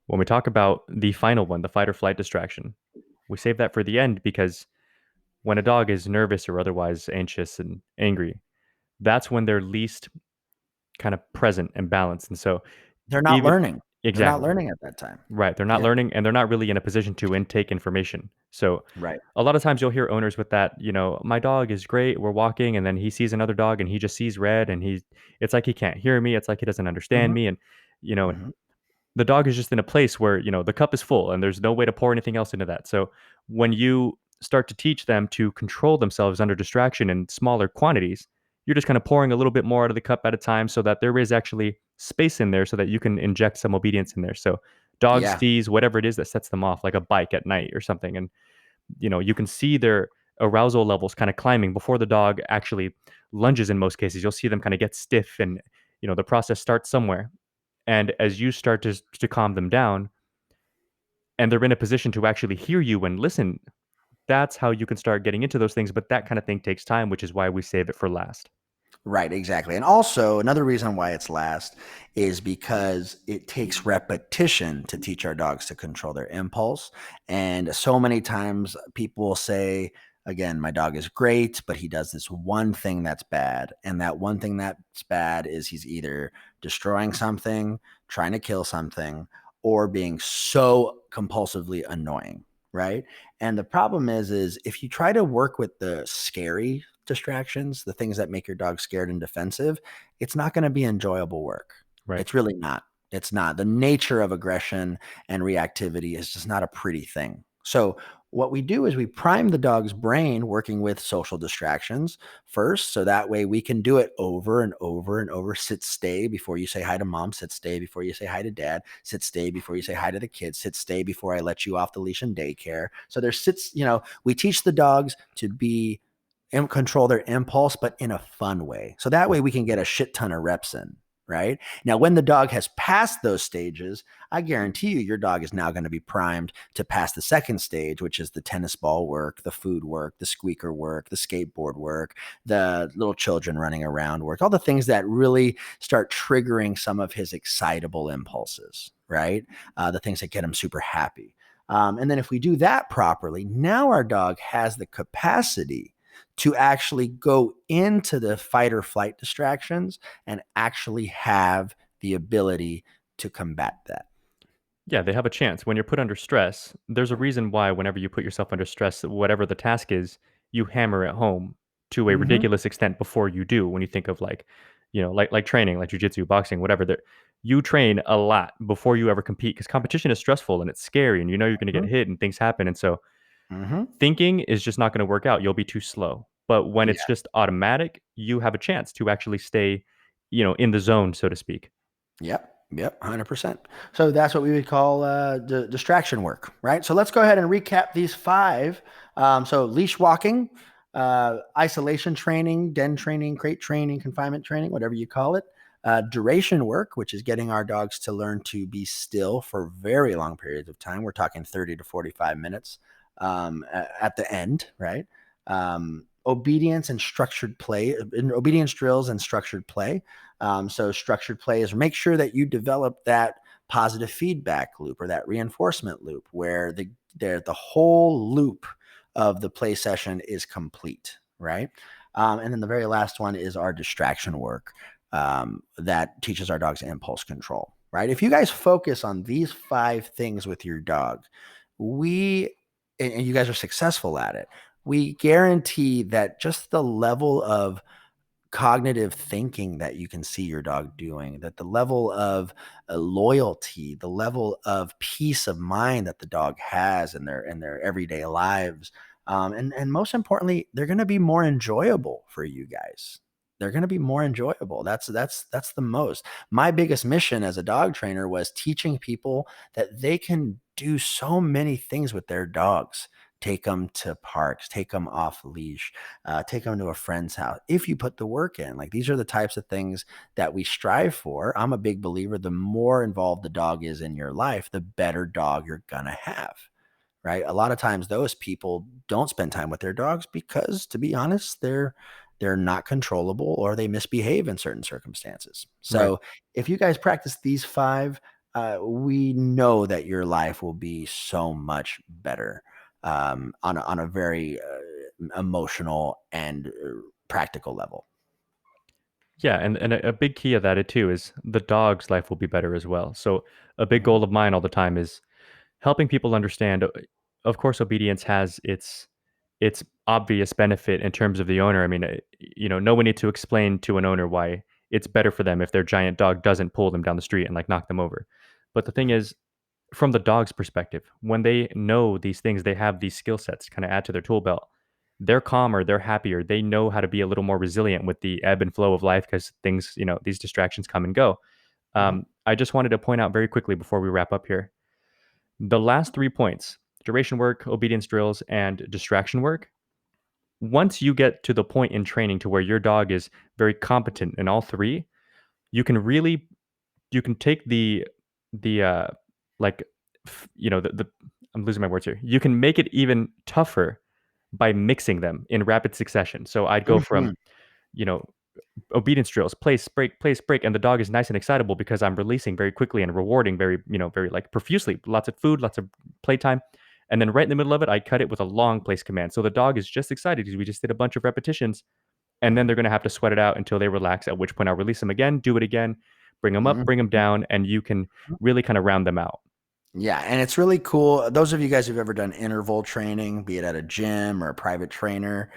When we talk about the final one, the fight or flight distraction, we save that for the end because when a dog is nervous or otherwise anxious and angry, that's when they're least kind of present and balanced. And so, They're not even learning. They're not exactly learning at that time. right, they're not Yeah. learning and they're not really in a position to intake information. So, Right. a lot of times you'll hear owners with that, my dog is great. We're walking and then he sees another dog and he just sees red and it's like he can't hear me. It's like he doesn't understand Hmm. me. And Hmm. the dog is just in a place where the cup is full and there's no way to pour anything else into that. So when you start to teach them to control themselves under distraction in smaller quantities, you're just kind of pouring a little bit more out of the cup at a time so that there is actually space in there so that you can inject some obedience in there. So dog Yeah. sees whatever it is that sets them off, like a bike at night or something, and you can see their arousal levels kind of climbing before the dog actually lunges. In most cases you'll see them kind of get stiff, and the process starts somewhere. And as you start to calm them down and they're in a position to actually hear you and listen, that's how you can start getting into those things. But that kind of thing takes time, which is why we save it for last. Right, exactly. And also, another reason why it's last is because it takes repetition to teach our dogs to control their impulse. And so many times people will say, again, my dog is great, but he does this one thing that's bad. And that one thing that's bad is he's either destroying something, trying to kill something, or being so compulsively annoying. Right. And the problem is if you try to work with the scary distractions, the things that make your dog scared and defensive, it's not going to be enjoyable work. Right. It's really not. It's not. The nature of aggression and reactivity is just not a pretty thing. So, what we do is we prime the dog's brain working with social distractions first. So that way we can do it over and over and over. Sit, stay before you say hi to mom. Sit, stay before you say hi to dad. Sit, stay before you say hi to the kids. Sit, stay before I let you off the leash in daycare. So there's sits, we teach the dogs to be and control their impulse, but in a fun way. So that way we can get a shit ton of reps in, right? Now, when the dog has passed those stages, I guarantee you your dog is now going to be primed to pass the second stage, which is the tennis ball work, the food work, the squeaker work, the skateboard work, the little children running around work, all the things that really start triggering some of his excitable impulses, right? The things that get him super happy. And then if we do that properly, now our dog has the capacity to actually go into the fight or flight distractions and actually have the ability to combat that. Yeah, they have a chance. When you're put under stress, there's a reason why whenever you put yourself under stress, whatever the task is, you hammer it home to a Hmm. ridiculous extent before you do. When you think of like training, like jujitsu, boxing, whatever, you train a lot before you ever compete because competition is stressful and it's scary and you're going to get hit and things happen. And so Hmm. thinking is just not going to work out. You'll be too slow. But when it's Yeah. just automatic, you have a chance to actually stay, in the zone, so to speak. Yep. Yep. 100%. So that's what we would call distraction work, right? So let's go ahead and recap these five. So leash walking, isolation training, den training, crate training, confinement training, whatever you call it. Duration work, which is getting our dogs to learn to be still for very long periods of time. We're talking 30 to 45 minutes at the end, right? Obedience and structured play, obedience drills and structured play. So structured play is make sure that you develop that positive feedback loop or that reinforcement loop where the whole loop of the play session is complete, right? And then the very last one is our distraction work that teaches our dogs impulse control, right? If you guys focus on these 5 things with your dog, and you guys are successful at it, we guarantee that just the level of cognitive thinking that you can see your dog doing, that the level of loyalty, the level of peace of mind that the dog has in their everyday lives, and most importantly, they're going to be more enjoyable for you guys. They're going to be more enjoyable. That's the most. My biggest mission as a dog trainer was teaching people that they can do so many things with their dogs. Take them to parks, take them off leash, take them to a friend's house. If you put the work in, like these are the types of things that we strive for. I'm a big believer. The more involved the dog is in your life, the better dog you're going to have. Right. A lot of times those people don't spend time with their dogs because, to be honest, they're not controllable or they misbehave in certain circumstances. So Right. if you guys practice these 5, we know that your life will be so much better on a very emotional and practical level. Yeah, and a big key of that too is the dog's life will be better as well. So a big Mhm. goal of mine all the time is helping people understand. Of course, obedience has its obvious benefit in terms of the owner. I mean, no one need to explain to an owner why it's better for them if their giant dog doesn't pull them down the street and like knock them over. But the thing is, from the dog's perspective, when they know these things, they have these skill sets kind of add to their tool belt. They're calmer, they're happier, they know how to be a little more resilient with the ebb and flow of life because things, these distractions come and go. Mhm. I just wanted to point out very quickly before we wrap up here the last 3 points: duration work, obedience drills, and distraction work. Once you get to the point in training to where your dog is very competent in all three, you can really you can take the like the I'm losing my words here. You can make it even tougher by mixing them in rapid succession. So I'd go from, Mhm. you know, obedience drills, place, break, and the dog is nice and excitable because I'm releasing very quickly and rewarding very like profusely, lots of food, lots of playtime. And then right in the middle of it, I cut it with a long place command. So the dog is just excited because we just did a bunch of repetitions, and then Mhm. they're going to have to sweat it out until they relax, at which point I'll release them again, do it again, bring them up, Mhm. bring them down, and you can really kind of round them out. Yeah, and it's really cool. Those of you guys who've ever done interval training, be it at a gym or a private trainer,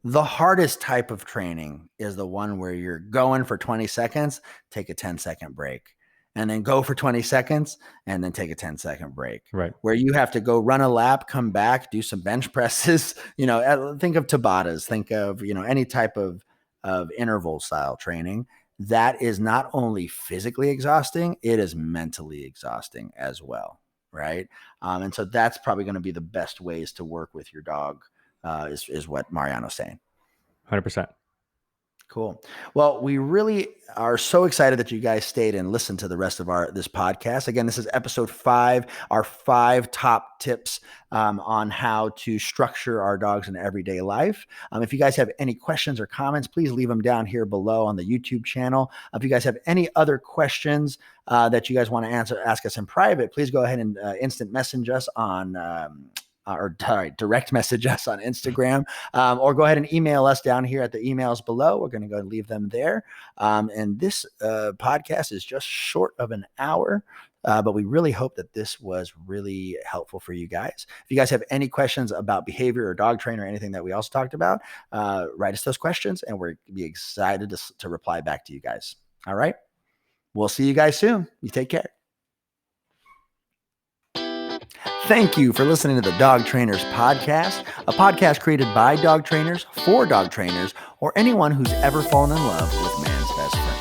the hardest type of training is the one where you're going for 20 seconds, take a 10-second break, and then go for 20 seconds and then take a 10-second break. Right. Where you have to go run a lap, come back, do some bench presses, think of Tabatas, think of, any type of interval style training. That is not only physically exhausting, it is mentally exhausting as well. Right. And so that's probably going to be the best ways to work with your dog, is what Mariano's saying. 100%. Cool. Well, we really are so excited that you guys stayed and listened to the rest of this podcast. Again, this is episode 5, our 5 top tips on how to structure our dogs in everyday life. If you guys have any questions or comments, please leave them down here below on the YouTube channel. If you guys have any other questions that you guys want to ask us in private, please go ahead and instant message us on direct message us on Instagram, or go ahead and email us down here at the emails below. We're going to go and leave them there. And this podcast is just short of an hour. But we really hope that this was really helpful for you guys. If you guys have any questions about behavior or dog train or anything that we also talked about, write us those questions and we're be excited to reply back to you guys. All right. We'll see you guys soon. You take care. Thank you for listening to the Dog Trainers Podcast, a podcast created by dog trainers for dog trainers or anyone who's ever fallen in love with man's best friend.